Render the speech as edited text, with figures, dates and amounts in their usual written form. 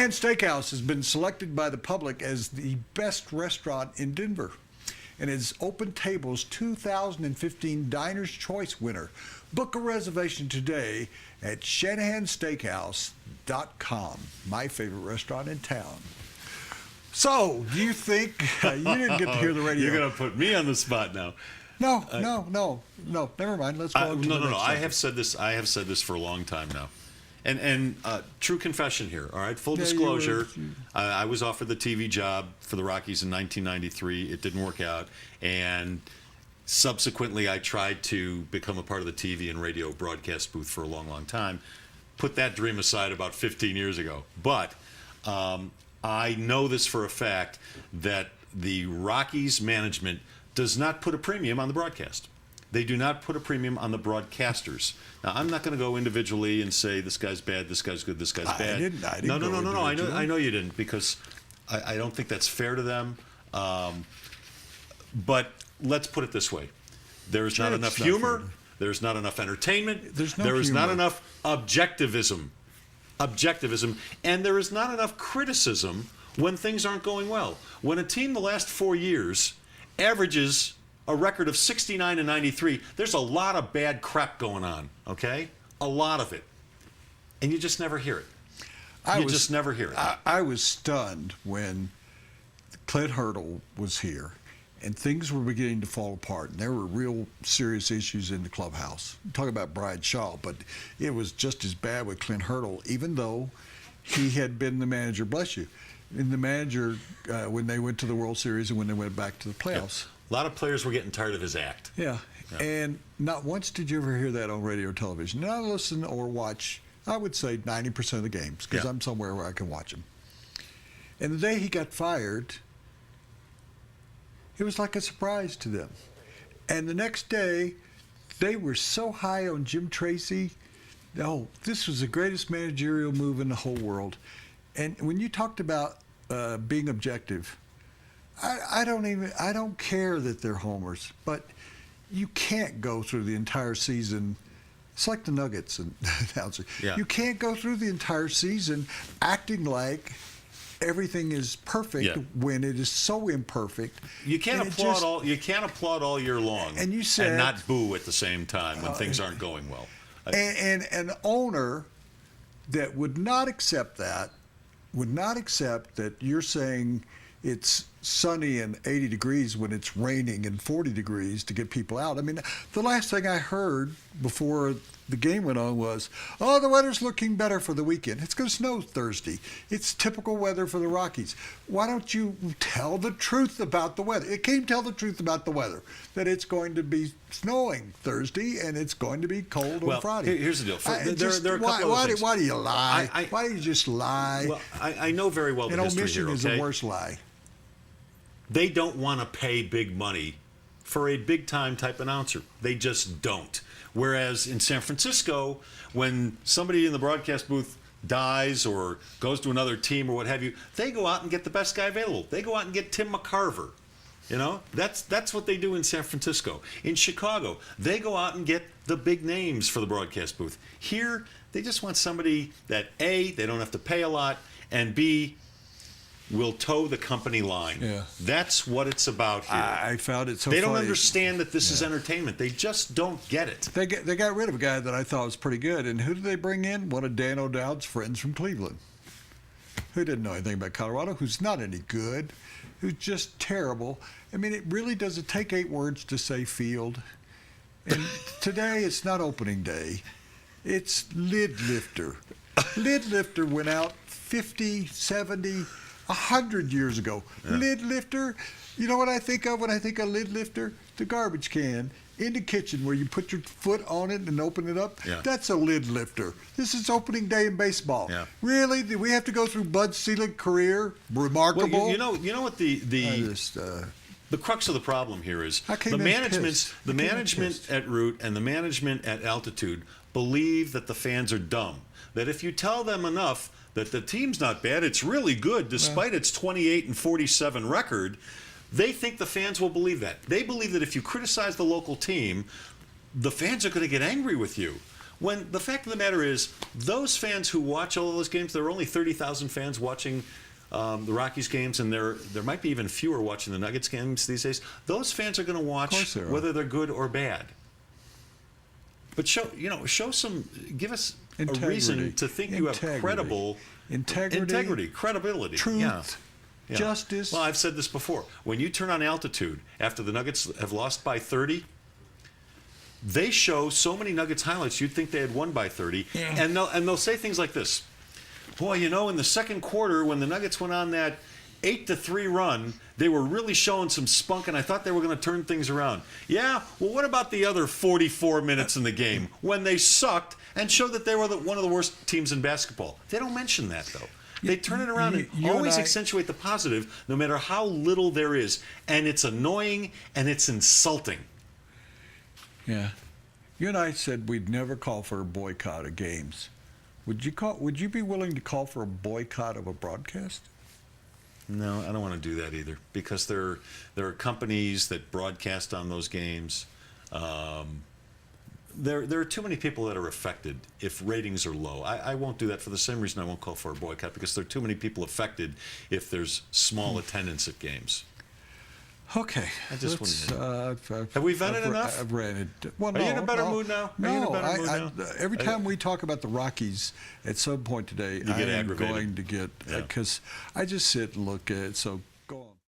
Shanahan Steakhouse has been selected by the public as the best restaurant in Denver and is Open Table's 2015 Diner's Choice winner. Book a reservation today at shanahansteakhouse.com, my favorite restaurant in town. So, do you think you didn't get to hear the radio? You're going to put me on the spot now. No. Never mind. Let's go on to the next I have said this for a long time now. And true confession here, all right? Full disclosure, I was offered the TV job for the Rockies in 1993. It didn't work out. And subsequently, I tried to become a part of the TV and radio broadcast booth for a long, long time. Put that dream aside about 15 years ago. But I know this for a fact that the Rockies management does not put a premium on the broadcast. They do not put a premium on the broadcasters. Now, I'm not going to go individually and say this guy's bad, this guy's good, this guy's bad. I didn't No. I know you didn't, because I don't think that's fair to them. But let's put it this way: there is not enough humor. There's not enough entertainment. There is not enough objectivism, and there is not enough criticism when things aren't going well. When a team the last 4 years averages a record of 69 and 93, there's a lot of bad crap going on, okay? A lot of it. And you just never hear it. You just never hear it. I was stunned when Clint Hurdle was here and things were beginning to fall apart. And there were real serious issues in the clubhouse. Talk about Brian Shaw, but it was just as bad with Clint Hurdle, even though he had been the manager, bless you, in the manager when they went to the World Series and when they went back to the playoffs. Yeah. A lot of players were getting tired of his act. Yeah. And not once did you ever hear that on radio or television. Now I listen or watch, I would say 90% of the games, because I'm somewhere where I can watch them. And the day he got fired, it was like a surprise to them. And the next day, they were so high on Jim Tracy. Oh, this was the greatest managerial move in the whole world. And when you talked about being objective, I don't care that they're homers, but you can't go through the entire season. It's like the Nuggets and announcer. Yeah. You can't go through the entire season acting like everything is perfect when it is so imperfect. You can't applaud You can't applaud all year long, and you said, and not boo at the same time when things aren't going well. And an owner that would not accept that you're saying it's sunny and 80 degrees when it's raining and 40 degrees to get people out. I mean, the last thing I heard before the game went on was, the weather's looking better for the weekend. It's going to snow Thursday. It's typical weather for the Rockies. Why don't you tell the truth about the weather? It can't tell the truth about the weather, that it's going to be snowing Thursday and it's going to be cold on Friday. Here's the deal. There are a couple why, of things. Why do you lie? Why do you just lie? Well, I know very well the history here, okay? And omission is the worst lie. They don't want to pay big money for a big-time type announcer. They just don't. Whereas in San Francisco, when somebody in the broadcast booth dies or goes to another team or what have you, they go out and get the best guy available. They go out and get Tim McCarver. You know, that's what they do in San Francisco. In Chicago, they go out and get the big names for the broadcast booth. Here, they just want somebody that, A, they don't have to pay a lot, and B, will toe the company line. Yeah. That's what it's about here. I found it so They funny. don't understand that this is entertainment. They just don't get it. They got rid of a guy that I thought was pretty good. And who did they bring in? One of Dan O'Dowd's friends from Cleveland, who didn't know anything about Colorado, who's not any good, who's just terrible. I mean, it really doesn't take 8 words to say field. And today it's not opening day. It's lid lifter. Lid lifter went out 50, 70, 100 years ago. Yeah. Lid lifter, you know what I think of when I think of lid lifter? The garbage can in the kitchen where you put your foot on it and open it up. Yeah. That's a lid lifter. This is opening day in baseball. Yeah. Really? Did we have to go through Bud Selig career? Remarkable. Well, you know what the crux of the problem here is the management at Root and the management at Altitude believe that the fans are dumb. That if you tell them enough that the team's not bad, it's really good despite its 28 and 47 record, they think the fans will believe that. They believe that if you criticize the local team, the fans are going to get angry with you. when the fact of the matter is, those fans who watch all of those games, there are only 30,000 fans watching the Rockies games, and there might be even fewer watching the Nuggets games these days. Those fans are going to watch whether they're good or bad. But show some, give us integrity, a reason to think you have credible integrity, credibility, truth, justice. Well, I've said this before. When you turn on altitude after the Nuggets have lost by 30, they show so many Nuggets highlights you'd think they had won by 30, and they'll say things like this. Boy, in the second quarter when the Nuggets went on that 8-3 run, they were really showing some spunk, and I thought they were going to turn things around. Yeah, well, what about the other 44 minutes in the game when they sucked and showed that they were one of the worst teams in basketball? They don't mention that, though. They turn it around and always accentuate the positive, no matter how little there is. And it's annoying and it's insulting. Yeah. You and I said we'd never call for a boycott of games. Would you be willing to call for a boycott of a broadcast? No, I don't want to do that either, because there are companies that broadcast on those games. There are too many people that are affected if ratings are low. I won't do that for the same reason I won't call for a boycott, because there are too many people affected if there's small attendance at games. Okay. I just have we vented enough? I've ranted. Well, are you in a better mood now? Every time we talk about the Rockies at some point today, I am going to get, because I just sit and look at it. So